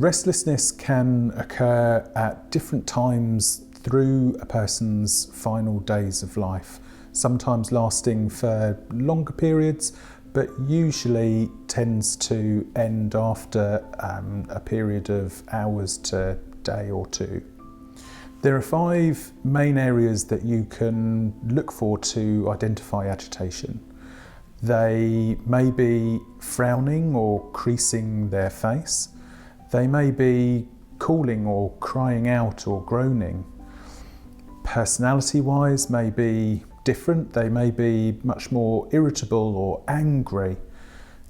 Restlessness can occur at different times through a person's final days of life, sometimes lasting for longer periods, but usually tends to end after a period of hours to day or two. There are 5 main areas that you can look for to identify agitation. They may be frowning or creasing their face. They may be calling or crying out or groaning. Personality-wise may be different. They may be much more irritable or angry.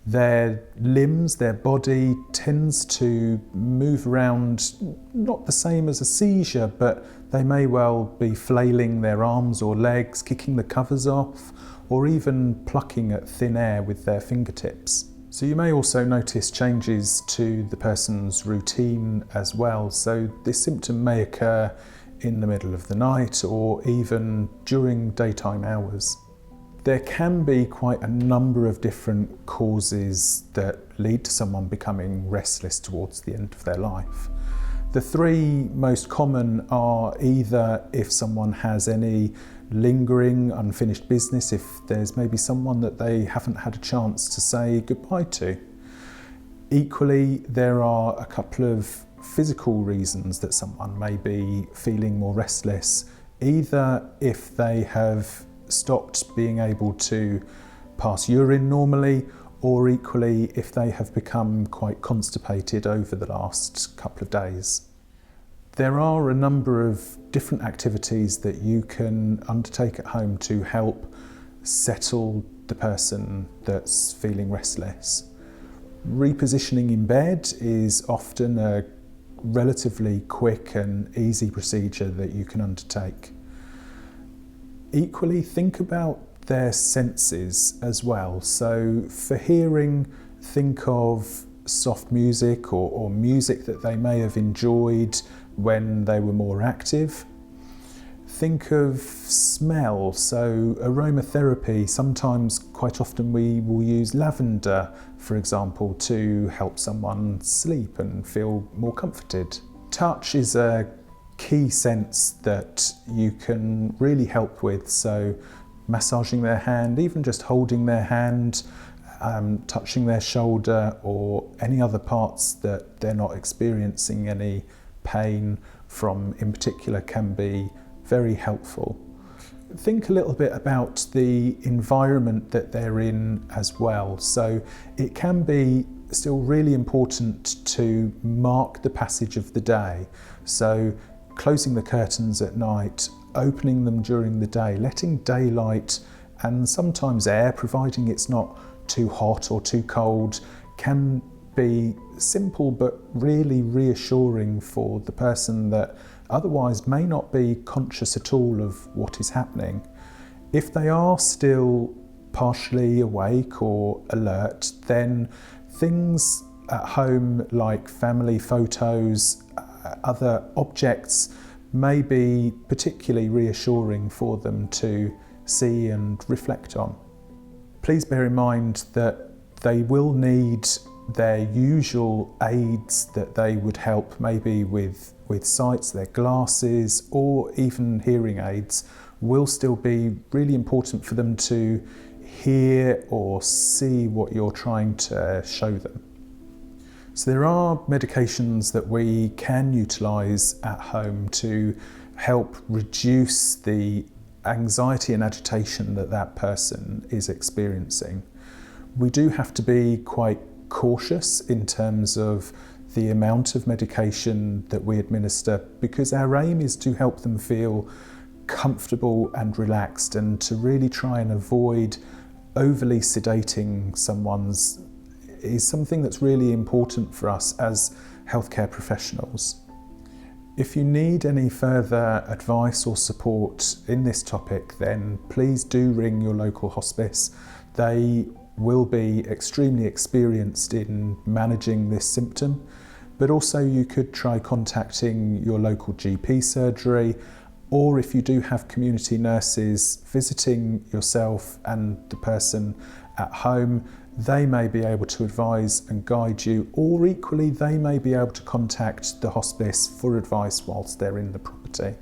Their limbs, their body tends to move around, not the same as a seizure, but they may well be flailing their arms or legs, kicking the covers off, or even plucking at thin air with their fingertips. So you may also notice changes to the person's routine as well. So this symptom may occur in the middle of the night or even during daytime hours. There can be quite a number of different causes that lead to someone becoming restless towards the end of their life. The 3 most common are either if someone has any lingering unfinished business, if there's maybe someone that they haven't had a chance to say goodbye to. Equally, there are a couple of physical reasons that someone may be feeling more restless, either if they have stopped being able to pass urine normally, or equally if they have become quite constipated over the last couple of days. There are a number of different activities that you can undertake at home to help settle the person that's feeling restless. Repositioning in bed is often a relatively quick and easy procedure that you can undertake. Equally, think about their senses as well. So for hearing, think of soft music or music that they may have enjoyed when they were more active. Think of smell, so aromatherapy. Sometimes, quite often, we will use lavender, for example, to help someone sleep and feel more comforted. Touch is a key sense that you can really help with, so massaging their hand, even just holding their hand, touching their shoulder or any other parts that they're not experiencing any pain from in particular can be very helpful. Think a little bit about the environment that they're in as well. So it can be still really important to mark the passage of the day. So closing the curtains at night, opening them during the day, letting daylight and sometimes air, providing it's not too hot or too cold, can be simple but really reassuring for the person that otherwise may not be conscious at all of what is happening. If they are still partially awake or alert, then things at home like family photos, other objects may be particularly reassuring for them to see and reflect on. Please bear in mind that they will need their usual aids that they would help maybe with sight, their glasses or even hearing aids will still be really important for them to hear or see what you're trying to show them. So there are medications that we can utilise at home to help reduce the anxiety and agitation that that person is experiencing. We do have to be quite cautious in terms of the amount of medication that we administer, because our aim is to help them feel comfortable and relaxed and to really try and avoid overly sedating someone's is something that's really important for us as healthcare professionals. If you need any further advice or support in this topic, then please do ring your local hospice. They will be extremely experienced in managing this symptom, but also you could try contacting your local GP surgery, or if you do have community nurses visiting yourself and the person at home, they may be able to advise and guide you, or equally they may be able to contact the hospice for advice whilst they're in the property.